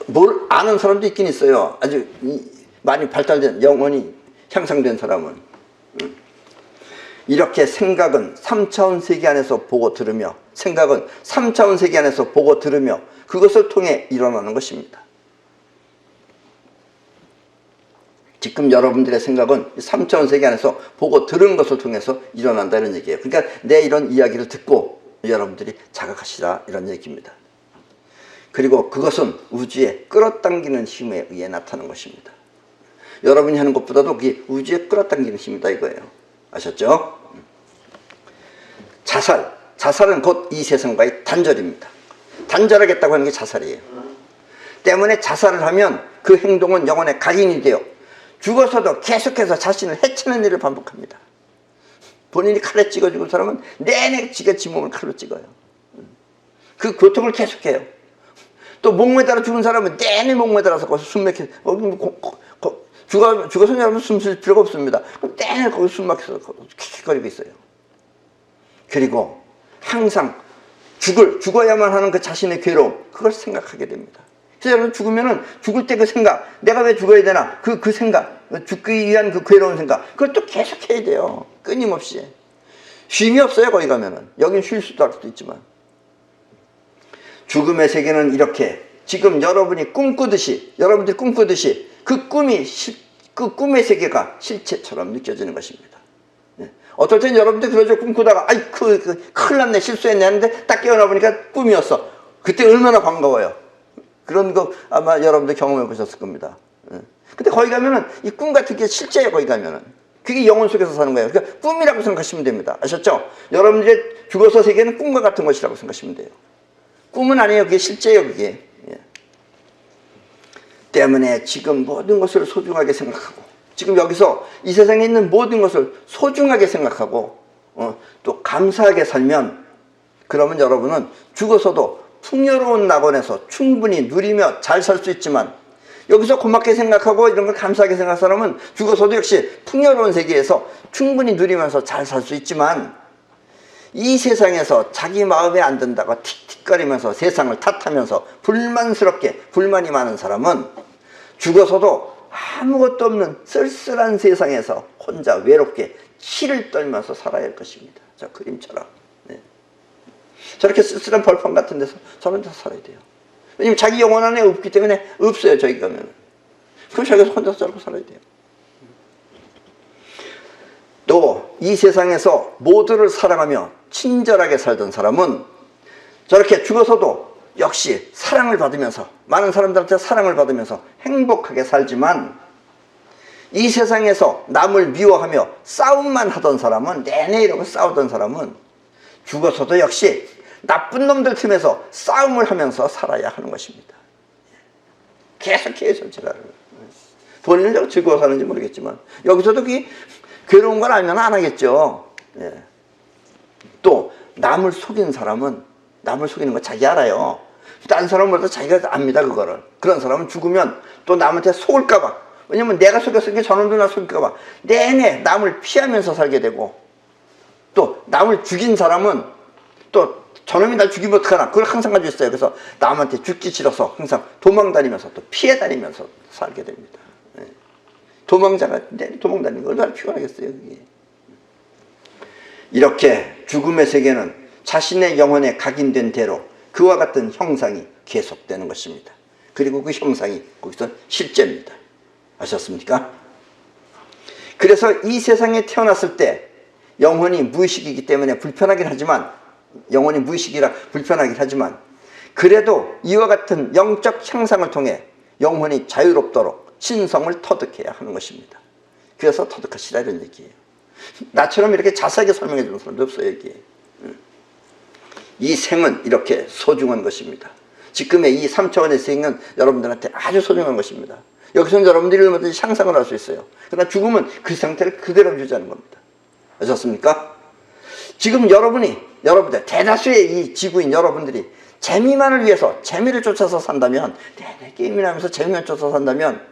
뭘 아는 사람도 있긴 있어요. 아주 많이 발달된, 영혼이 향상된 사람은. 이렇게 생각은 3차원 세계 안에서 보고 들으며, 생각은 3차원 세계 안에서 보고 들으며 그것을 통해 일어나는 것입니다. 지금 여러분들의 생각은 3차원 세계 안에서 보고 들은 것을 통해서 일어난다, 이런 얘기예요. 그러니까 내 이런 이야기를 듣고 여러분들이 자각하시라, 이런 얘기입니다. 그리고 그것은 우주에 끌어당기는 힘에 의해 나타나는 것입니다. 여러분이 하는 것보다도 그게 우주에 끌어당기는 힘이다, 이거예요. 아셨죠? 자살은 곧 이 세상과의 단절입니다. 단절하겠다고 하는 게 자살이에요. 때문에 자살을 하면 그 행동은 영혼의 각인이 돼요. 죽어서도 계속해서 자신을 해치는 일을 반복합니다. 본인이 칼에 찍어 죽은 사람은 내내 지가 지 몸을 칼로 찍어요. 그 고통을 계속해요. 또 목 매달아 죽은 사람은 내내 목 매달아서 거기서 숨 막혀, 죽어서 여러분 숨 쉴 필요가 없습니다. 내내 거기서 숨 막혀서 킥킥거리고 있어요. 그리고 항상 죽어야만 하는 그 자신의 괴로움, 그걸 생각하게 됩니다. 그래서 여러분 죽으면은 죽을 때 그 생각, 내가 왜 죽어야 되나, 그 생각, 죽기 위한 그 괴로운 생각, 그걸 또 계속 해야 돼요. 끊임없이. 쉼이 없어요. 거기 가면은. 여긴 쉴 수도 할 수도 있지만. 죽음의 세계는 이렇게 지금 여러분들이 꿈꾸듯이 그 꿈의 세계가 실체처럼 느껴지는 것입니다. 어떨 땐 여러분들 그러죠. 꿈꾸다가 아이 큰일 났네, 실수했네 하는데 딱 깨어나 보니까 꿈이었어. 그때 얼마나 반가워요. 그런 거 아마 여러분들 경험해 보셨을 겁니다. 근데 거기 가면은 이 꿈 같은 게 실제예요. 거기 가면은 그게 영혼 속에서 사는 거예요. 그러니까 꿈이라고 생각하시면 됩니다. 아셨죠? 여러분들의 죽어서 세계는 꿈과 같은 것이라고 생각하시면 돼요. 꿈은 아니에요. 그게 실제예요. 그게. 때문에 지금 모든 것을 소중하게 생각하고, 지금 여기서 이 세상에 있는 모든 것을 소중하게 생각하고 또 감사하게 살면, 그러면 여러분은 죽어서도 풍요로운 낙원에서 충분히 누리며 잘 살 수 있지만, 여기서 고맙게 생각하고 이런 걸 감사하게 생각하는 사람은 죽어서도 역시 풍요로운 세계에서 충분히 누리면서 잘 살 수 있지만, 이 세상에서 자기 마음에 안 든다고 틱틱거리면서 세상을 탓하면서 불만스럽게 불만이 많은 사람은 죽어서도 아무것도 없는 쓸쓸한 세상에서 혼자 외롭게 치를 떨면서 살아야 할 것입니다. 저 그림처럼. 네. 저렇게 쓸쓸한 벌판 같은 데서 저 혼자 살아야 돼요. 왜냐면 자기 영혼 안에 없기 때문에 없어요, 저기 가면. 그럼 저기서 혼자 살아야 돼요. 또 이 세상에서 모두를 사랑하며 친절하게 살던 사람은 저렇게 죽어서도 역시 사랑을 받으면서, 많은 사람들한테 사랑을 받으면서 행복하게 살지만, 이 세상에서 남을 미워하며 싸움만 하던 사람은, 내내 이러고 싸우던 사람은 죽어서도 역시 나쁜 놈들 틈에서 싸움을 하면서 살아야 하는 것입니다. 계속해서 제가 본인은 즐거워 사는지 모르겠지만, 여기서도 괴로운 걸 알면 안 하겠죠. 예. 또 남을 속인 사람은, 남을 속이는 거 자기 알아요. 다른 사람보다 자기가 압니다, 그거를. 그런 사람은 죽으면 또 남한테 속을까봐, 왜냐면 내가 속였으니까 저놈도 나 속일까봐 내내 남을 피하면서 살게 되고, 또 남을 죽인 사람은 또 저놈이 날 죽이면 어떡하나, 그걸 항상 가지고 있어요. 그래서 남한테 죽기 싫어서 항상 도망다니면서 또 피해 다니면서 살게 됩니다. 예. 도망자가 내내 도망다니는 거 얼마나 피곤하겠어요, 그게. 이렇게 죽음의 세계는 자신의 영혼에 각인된 대로 그와 같은 형상이 계속되는 것입니다. 그리고 그 형상이 거기서 실제입니다. 아셨습니까? 그래서 이 세상에 태어났을 때 영혼이 무의식이기 때문에 불편하긴 하지만, 영혼이 무의식이라 불편하긴 하지만, 그래도 이와 같은 영적 형상을 통해 영혼이 자유롭도록 신성을 터득해야 하는 것입니다. 그래서 터득하시라 이런 얘기예요. 나처럼 이렇게 자세하게 설명해 주는 사람도 없어요, 여기에. 이 생은 이렇게 소중한 것입니다. 지금의 이 3차원의 생은 여러분들한테 아주 소중한 것입니다. 여기서는 여러분들이 얼마든지 상상을 할 수 있어요. 그러나 죽음은 그 상태를 그대로 유지하는 겁니다. 아셨습니까? 지금 여러분들, 대다수의 이 지구인 여러분들이 재미만을 위해서, 재미를 쫓아서 산다면, 내내 게임이나 하면서 재미만 쫓아서 산다면,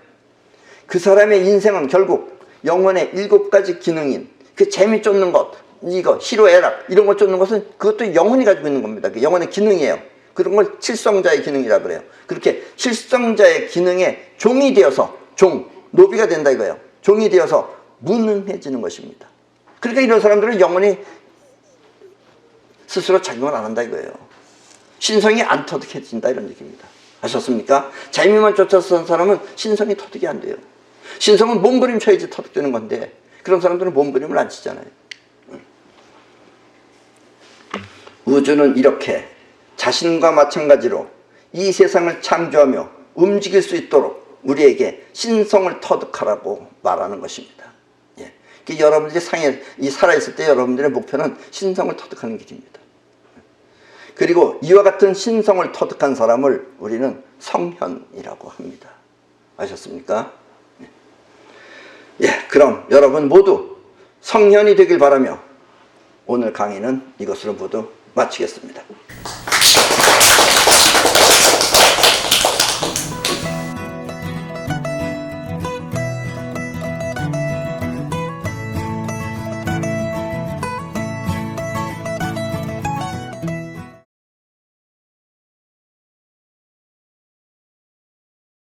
그 사람의 인생은 결국 영혼의 7가지 기능인 그 재미 쫓는 것, 이거 희로애락 이런 거 쫓는 것은 그것도 영혼이 가지고 있는 겁니다. 그 영혼의 기능이에요. 그런 걸 칠성자의 기능이라 그래요. 그렇게 칠성자의 기능에 종이 되어서, 노비가 된다 이거예요. 종이 되어서 무능해지는 것입니다. 그러니까 이런 사람들은 영혼이 스스로 작용을 안 한다 이거예요. 신성이 안 터득해진다 이런 얘기입니다. 아셨습니까? 재미만 쫓아서 산 사람은 신성이 터득이 안 돼요. 신성은 몸부림 쳐야지 터득되는 건데, 그런 사람들은 몸부림을 안 치잖아요. 우주는 이렇게 자신과 마찬가지로 이 세상을 창조하며 움직일 수 있도록 우리에게 신성을 터득하라고 말하는 것입니다. 예. 여러분들이 살아있을 때 여러분들의 목표는 신성을 터득하는 길입니다. 그리고 이와 같은 신성을 터득한 사람을 우리는 성현이라고 합니다. 아셨습니까? 예, 그럼 여러분 모두 성현이 되길 바라며 오늘 강의는 이것으로 모두 마치겠습니다.